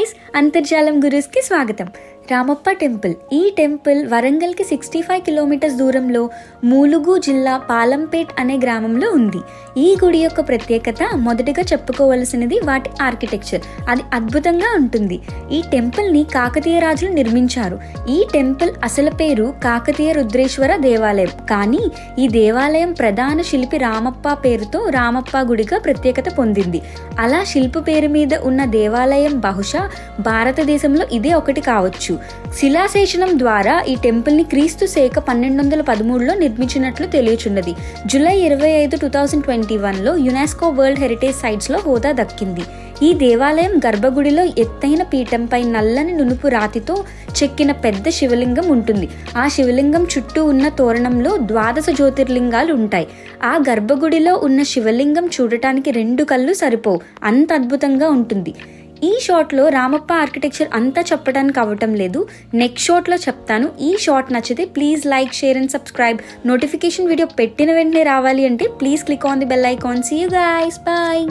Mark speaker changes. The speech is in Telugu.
Speaker 1: గాయ్స్, అంతర్జాలం గురూస్కి స్వాగతం. రామప్ప టెంపుల్. ఈ టెంపుల్ వరంగల్కి 65 కిలోమీటర్స్ దూరంలో మూలుగు జిల్లా పాలంపేట్ అనే గ్రామంలో ఉంది. ఈ గుడి యొక్క ప్రత్యేకత మొదటిగా చెప్పుకోవలసినది వాటి ఆర్కిటెక్చర్. అది అద్భుతంగా ఉంటుంది. ఈ టెంపుల్ని కాకతీయ రాజులు నిర్మించారు. ఈ టెంపుల్ అసలు పేరు కాకతీయ రుద్రేశ్వర దేవాలయం, కానీ ఈ దేవాలయం ప్రధాన శిల్పి రామప్ప పేరుతో రామప్ప గుడిగా ప్రత్యేకత పొందింది. అలా శిల్పి పేరు మీద ఉన్న దేవాలయం బహుశా భారతదేశంలో ఇదే ఒకటి కావచ్చు. శిలాశాసనం ద్వారా ఈ టెంపుల్ ని క్రీస్తు శేక 1213లో నిర్మించినట్లు తెలియచున్నది. జూలై 25, 2021లో యునెస్కో వరల్డ్ హెరిటేజ్ సైట్స్ లో హోదా దక్కింది. ఈ దేవాలయం గర్భగుడిలో ఎత్తైన పీఠంపై నల్లని నునుపు రాతితో చెక్కిన పెద్ద శివలింగం ఉంటుంది. ఆ శివలింగం చుట్టూ ఉన్న తోరణంలో 12 జ్యోతిర్లింగాలు ఉంటాయి. ఆ గర్భగుడిలో ఉన్న శివలింగం చూడటానికి 2 కళ్ళు సరిపోవు, అంత అద్భుతంగా ఉంటుంది. ఈ షాట్లో రామప్ప ఆర్కిటెక్చర్ అంతా చెప్పడానికి అవ్వటం లేదు. నెక్స్ట్ షాట్లో చెప్తాను. ఈ షాట్ నచ్చితే please like, share and subscribe. Notification video పెట్టిన వెంటనే రావాలి అంటే please click on the bell icon. See you guys, bye.